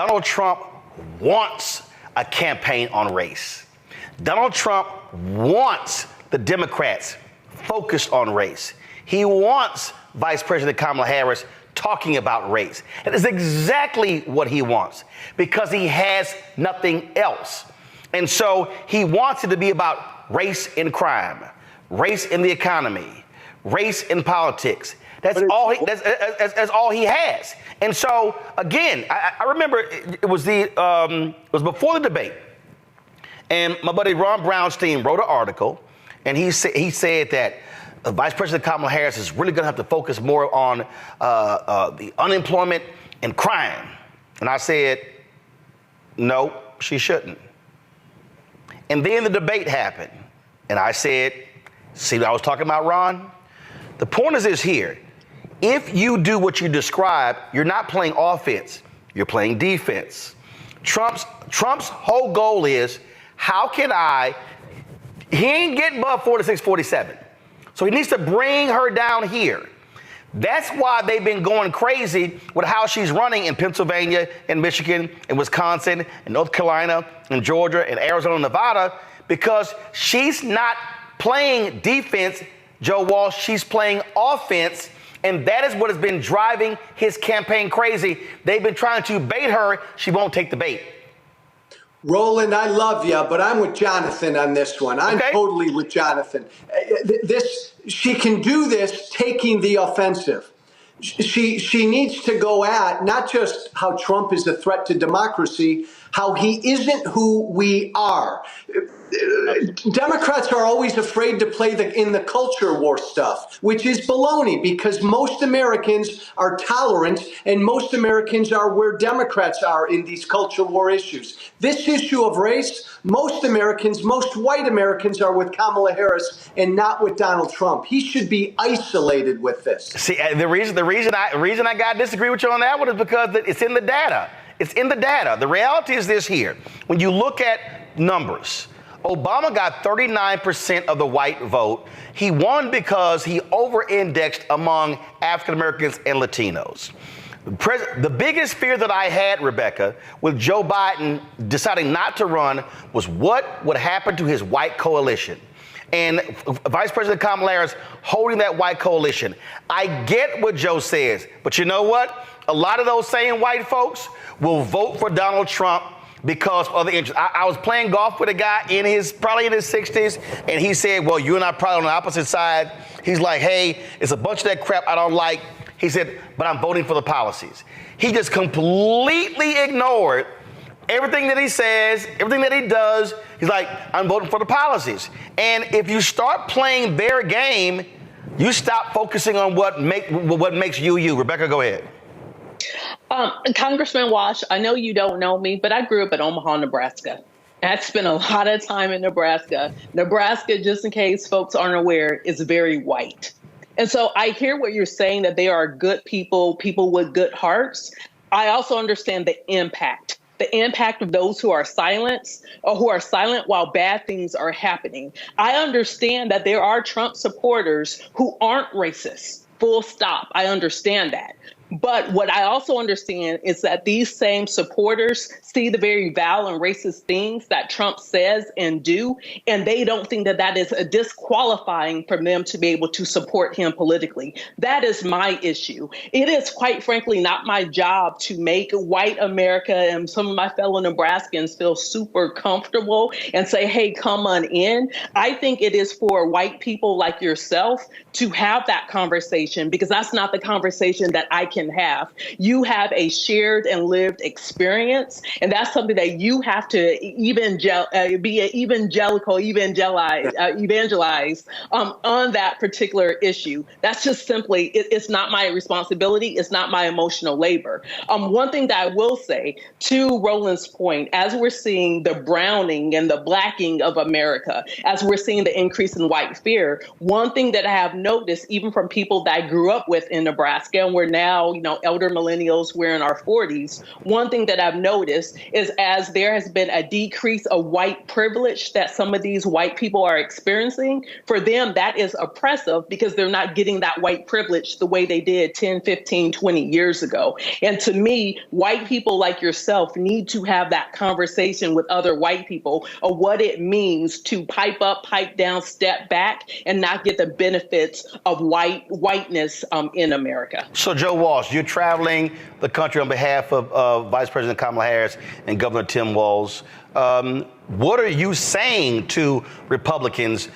Donald Trump wants a campaign on race. Donald Trump wants the Democrats focused on race. He wants Vice President Kamala Harris talking about race. That is exactly what he wants because he has nothing else. And so he wants it to be about race in crime, race in the economy, race in politics. That's all he has. And so, again, I remember it was before the debate. And my buddy Ron Brownstein wrote an article, and he said that Vice President Kamala Harris is really going to have to focus more on the unemployment and crime. And I said, no, she shouldn't. And then the debate happened. And I said, see what I was talking about, Ron? The point is this here. If you do what you describe, you're not playing offense, you're playing defense. Trump's whole goal is, how can he ain't getting above 46, 47. So he needs to bring her down here. That's why they've been going crazy with how she's running in Pennsylvania and Michigan and Wisconsin and North Carolina and Georgia and Arizona and Nevada, because she's not playing defense, Joe Walsh, she's playing offense. And that is what has been driving his campaign crazy. They've been trying to bait her. She won't take the bait. Roland, I love you, but I'm with Jonathan on this one. I'm totally with Jonathan. She can do this taking the offensive. She needs to go at not just how Trump is a threat to democracy, how he isn't who we are. Democrats are always afraid to play in the culture war stuff, which is baloney, because most Americans are tolerant and most Americans are where Democrats are in these culture war issues. This issue of race, most Americans, most white Americans are with Kamala Harris and not with Donald Trump. He should be isolated with this. See, the reason I got to disagree with you on that one is because it's in the data. It's in the data. The reality is this here. When you look at numbers, Obama got 39% of the white vote. He won because he over-indexed among African Americans and Latinos. The biggest fear that I had, Rebecca, with Joe Biden deciding not to run was what would happen to his white coalition. And Vice President Kamala Harris holding that white coalition. I get what Joe says, but you know what? A lot of those same white folks will vote for Donald Trump because of the interest. I was playing golf with a guy probably in his 60s, and he said, well, you and I probably on the opposite side. He's like, hey, it's a bunch of that crap I don't like. He said, but I'm voting for the policies. He just completely ignored everything that he says, everything that he does. He's like, I'm voting for the policies. And if you start playing their game, you stop focusing on what makes you you. Rebecca, go ahead. Congressman Walsh, I know you don't know me, but I grew up in Omaha, Nebraska. I spent a lot of time in Nebraska. Nebraska, just in case folks aren't aware, is very white. And so I hear what you're saying, that they are good people with good hearts. I also understand the impact of those who are silent while bad things are happening. I understand that there are Trump supporters who aren't racist, full stop. I understand that. But what I also understand is that these same supporters see the very vile and racist things that Trump says and do, and they don't think that that is a disqualifying for them to be able to support him politically. That is my issue. It is, quite frankly, not my job to make white America and some of my fellow Nebraskans feel super comfortable and say, hey, come on in. I think it is for white people like yourself to have that conversation, because that's not the conversation that I can have. You have a shared and lived experience, and that's something that you have to evangelize on that particular issue. That's just simply, it's not my responsibility. It's not my emotional labor. One thing that I will say, to Roland's point, as we're seeing the browning and the blacking of America, as we're seeing the increase in white fear, one thing that I have noticed, even from people that I grew up with in Nebraska, and we're now now, elder millennials, we're in our 40s. One thing that I've noticed is as there has been a decrease of white privilege that some of these white people are experiencing, for them, that is oppressive because they're not getting that white privilege the way they did 10, 15, 20 years ago. And to me, white people like yourself need to have that conversation with other white people of what it means to pipe up, pipe down, step back, and not get the benefits of whiteness in America. So, Joe Walsh, you're traveling the country on behalf of Vice President Kamala Harris and Governor Tim Walz. What are you saying to Republicans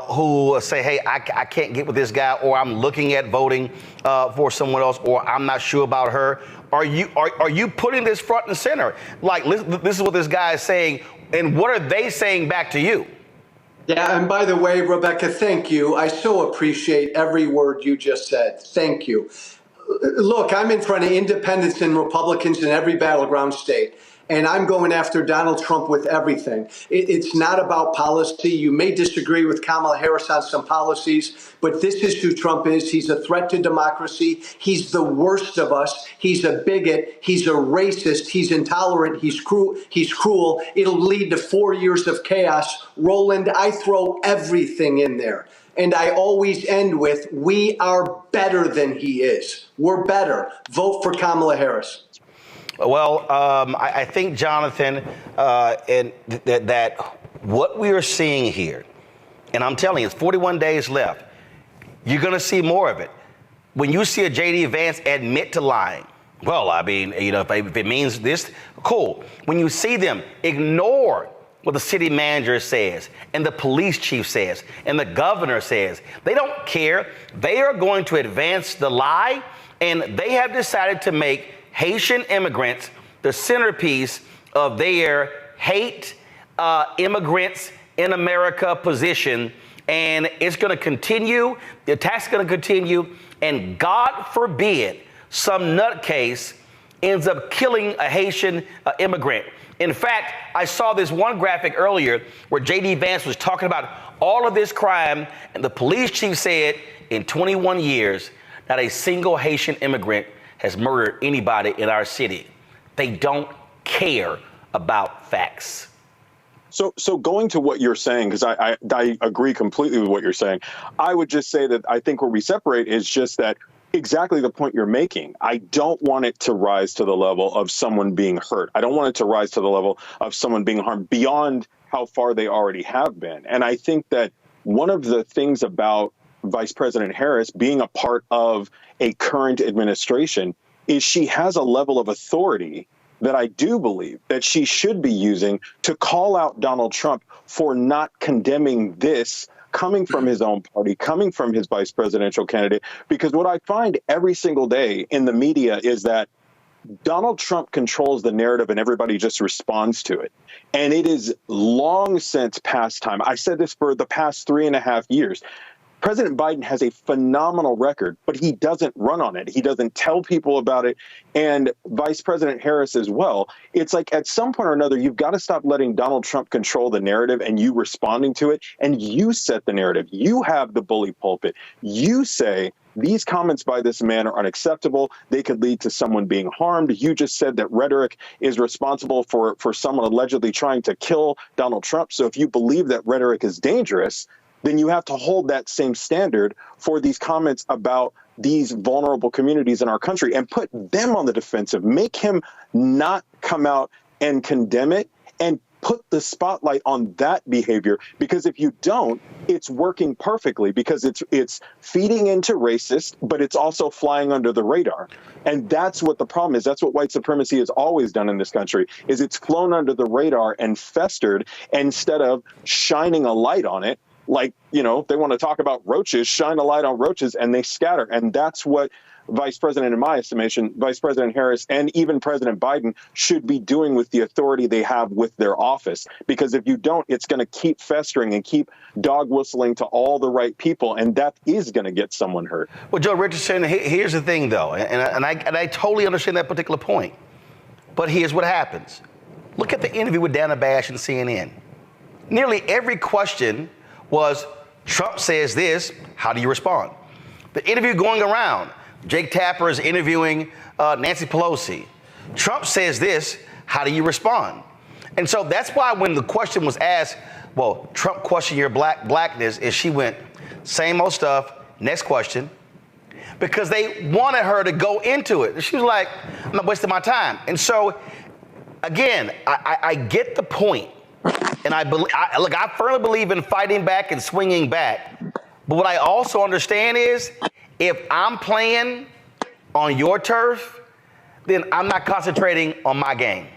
who say, hey, I can't get with this guy, or I'm looking at voting for someone else, or I'm not sure about her? Are you putting this front and center? Like, this is what this guy is saying, and what are they saying back to you? Yeah, and by the way, Rebecca, thank you. I so appreciate every word you just said. Thank you. Look, I'm in front of independents and Republicans in every battleground state, and I'm going after Donald Trump with everything. It's not about policy. You may disagree with Kamala Harris on some policies, but this is who Trump is. He's a threat to democracy. He's the worst of us. He's a bigot. He's a racist. He's intolerant. He's cruel. It'll lead to 4 years of chaos. Roland, I throw everything in there. And I always end with, we are better than he is. We're better. Vote for Kamala Harris. Well, I think, Jonathan, and that what we are seeing here, and I'm telling you, it's 41 days left, you're going to see more of it. When you see a J.D. Vance admit to lying, well, I mean, if it means this, cool. When you see them ignore what the city manager says and the police chief says and the governor says, they don't care. They are going to advance the lie, and they have decided to make Haitian immigrants the centerpiece of their hate immigrants in America position. And it's going to continue. The attack's going to continue. And God forbid some nutcase ends up killing a Haitian immigrant. In fact, I saw this one graphic earlier where J.D. Vance was talking about all of this crime, and the police chief said in 21 years, not a single Haitian immigrant has murdered anybody in our city. They don't care about facts. So going to what you're saying, because I agree completely with what you're saying, I would just say that I think where we separate is just that exactly the point you're making. I don't want it to rise to the level of someone being hurt. I don't want it to rise to the level of someone being harmed beyond how far they already have been. And I think that one of the things about Vice President Harris being a part of a current administration is she has a level of authority that I do believe that she should be using to call out Donald Trump for not condemning this coming from his own party, coming from his vice presidential candidate. Because what I find every single day in the media is that Donald Trump controls the narrative and everybody just responds to it. And it is long since past time. I said this for the past 3.5 years. President Biden has a phenomenal record, but he doesn't run on it. He doesn't tell people about it. And Vice President Harris as well. It's like at some point or another, you've got to stop letting Donald Trump control the narrative and you responding to it. And you set the narrative. You have the bully pulpit. You say these comments by this man are unacceptable. They could lead to someone being harmed. You just said that rhetoric is responsible for someone allegedly trying to kill Donald Trump. So if you believe that rhetoric is dangerous, then you have to hold that same standard for these comments about these vulnerable communities in our country and put them on the defensive. Make him not come out and condemn it and put the spotlight on that behavior, because if you don't, it's working perfectly because it's feeding into racist, but it's also flying under the radar. And that's what the problem is. That's what white supremacy has always done in this country, is it's flown under the radar and festered instead of shining a light on it. Like, they want to talk about roaches, shine a light on roaches, and they scatter. And that's what Vice President, in my estimation, Vice President Harris and even President Biden should be doing with the authority they have with their office. Because if you don't, it's going to keep festering and keep dog whistling to all the right people. And that is going to get someone hurt. Well, Joe Richardson, here's the thing, though, and I totally understand that particular point. But here's what happens. Look at the interview with Dana Bash and CNN. Nearly every question was, Trump says this, how do you respond? The interview going around, Jake Tapper is interviewing Nancy Pelosi. Trump says this. How do you respond? And so that's why when the question was asked, well, Trump questioned your blackness, and she went, same old stuff. Next question. Because they wanted her to go into it. She was like, I'm not wasting my time. And so, again, I get the point. And I firmly believe in fighting back and swinging back. But what I also understand is if I'm playing on your turf, then I'm not concentrating on my game.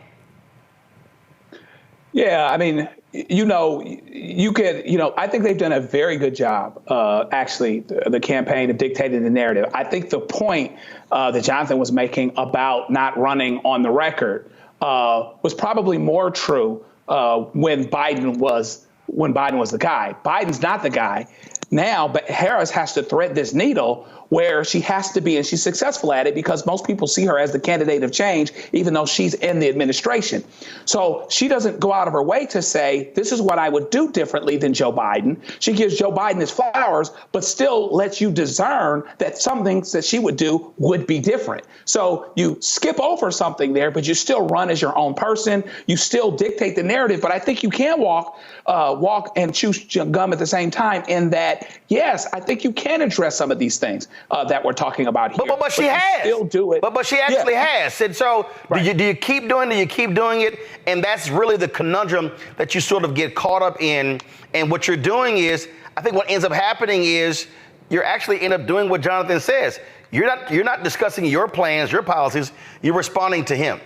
Yeah, I mean, I think they've done a very good job, actually, the campaign of dictating the narrative. I think the point that Jonathan was making about not running on the record was probably more true when Biden was the guy. Biden's not the guy now, but Harris has to thread this needle where she has to be, and she's successful at it because most people see her as the candidate of change, even though she's in the administration. So she doesn't go out of her way to say, this is what I would do differently than Joe Biden. She gives Joe Biden his flowers, but still lets you discern that some things that she would do would be different. So you skip over something there, but you still run as your own person. You still dictate the narrative, but I think you can walk and chew gum at the same time in that, yes, I think you can address some of these things that we're talking about here. But she has. Still do it. But she actually has. And so Right. do you keep doing it? And that's really the conundrum that you sort of get caught up in. And what you're doing is, I think what ends up happening is you're actually end up doing what Jonathan says. You're not discussing your plans, your policies. You're responding to him.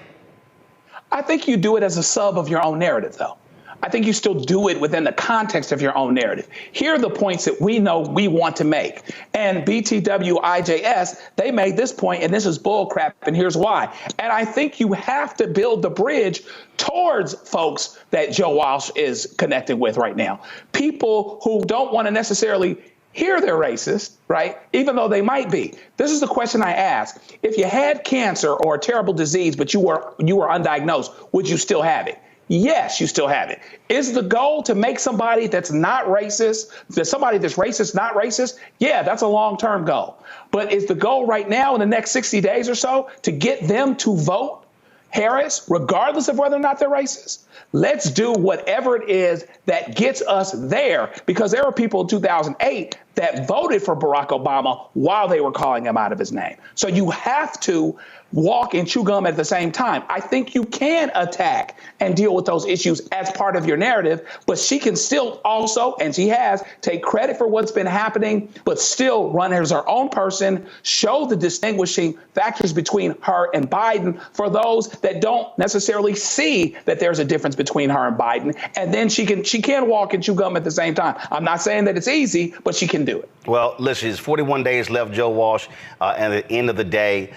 I think you do it as a sub of your own narrative, though. I think you still do it within the context of your own narrative. Here are the points that we know we want to make. And BTW IJS, they made this point, and this is bull crap, and here's why. And I think you have to build the bridge towards folks that Joe Walsh is connecting with right now. People who don't want to necessarily hear they're racist, right? Even though they might be. This is the question I ask. If you had cancer or a terrible disease, but you were undiagnosed, would you still have it? Yes, you still have it. Is the goal to make somebody that's not racist, somebody that's racist not racist? Yeah, that's a long-term goal. But is the goal right now in the next 60 days or so to get them to vote Harris, regardless of whether or not they're racist? Let's do whatever it is that gets us there, because there were people in 2008 that voted for Barack Obama while they were calling him out of his name. So you have to walk and chew gum at the same time. I think you can attack and deal with those issues as part of your narrative, but she can still also, and she has, take credit for what's been happening, but still run as her own person, show the distinguishing factors between her and Biden for those that don't necessarily see that there's a difference between her and Biden. And then she can walk and chew gum at the same time. I'm not saying that it's easy, but she can do it. Well, listen, it's 41 days left, Joe Walsh. And at the end of the day,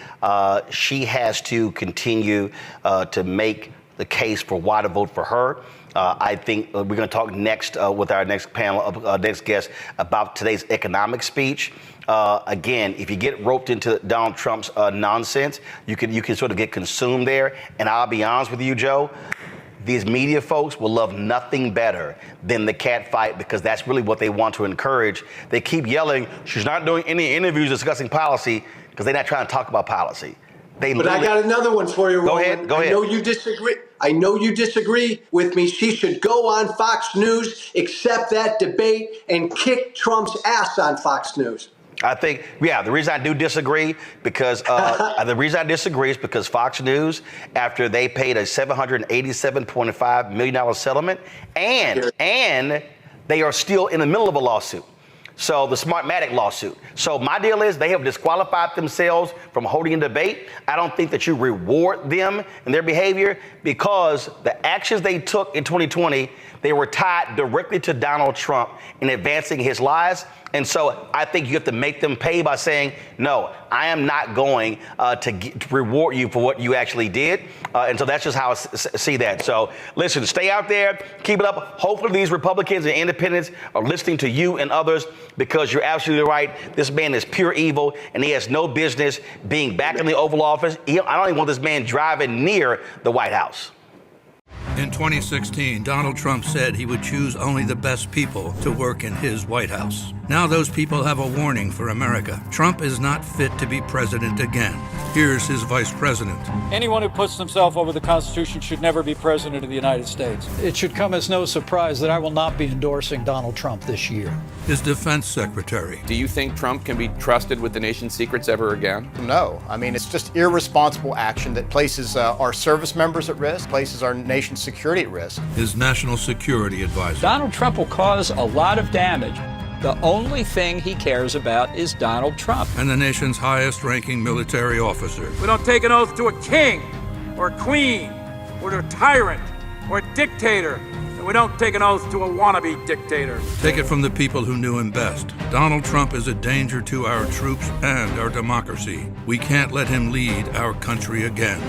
she has to continue to make the case for why to vote for her. I think we're going to talk next with our next panel, next guest, about today's economic speech. Again, if you get roped into Donald Trump's nonsense, you can sort of get consumed there. And I'll be honest with you, Joe. These media folks will love nothing better than the cat fight, because that's really what they want to encourage. They keep yelling, she's not doing any interviews discussing policy, because they're not trying to talk about policy. But I got another one for you, Roland. Go ahead. I know you disagree with me. She should go on Fox News, accept that debate, and kick Trump's ass on Fox News. I think, the reason I do disagree because is because Fox News, after they paid a $787.5 million settlement, and they are still in the middle of a lawsuit. So the Smartmatic lawsuit. So my deal is they have disqualified themselves from holding a debate. I don't think that you reward them and their behavior, because the actions they took in 2020, they were tied directly to Donald Trump in advancing his lies. And so I think you have to make them pay by saying, no, I am not going to reward you for what you actually did. And so that's just how I see that. So listen, stay out there, keep it up. Hopefully these Republicans and independents are listening to you and others, because you're absolutely right. This man is pure evil, and he has no business being back in the Oval Office. I don't even want this man driving near the White House. In 2016, Donald Trump said he would choose only the best people to work in his White House. Now those people have a warning for America. Trump is not fit to be president again. Here's his vice president. Anyone who puts himself over the Constitution should never be president of the United States. It should come as no surprise that I will not be endorsing Donald Trump this year. His defense secretary. Do you think Trump can be trusted with the nation's secrets ever again? No. I mean, it's just irresponsible action that places our service members at risk, places our nation's security at risk. His national security advisor. Donald Trump will cause a lot of damage. The only thing he cares about is Donald Trump. And the nation's highest-ranking military officer. We don't take an oath to a king or a queen or to a tyrant or a dictator. And we don't take an oath to a wannabe dictator. Take it from the people who knew him best. Donald Trump is a danger to our troops and our democracy. We can't let him lead our country again.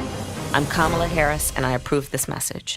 I'm Kamala Harris, and I approve this message.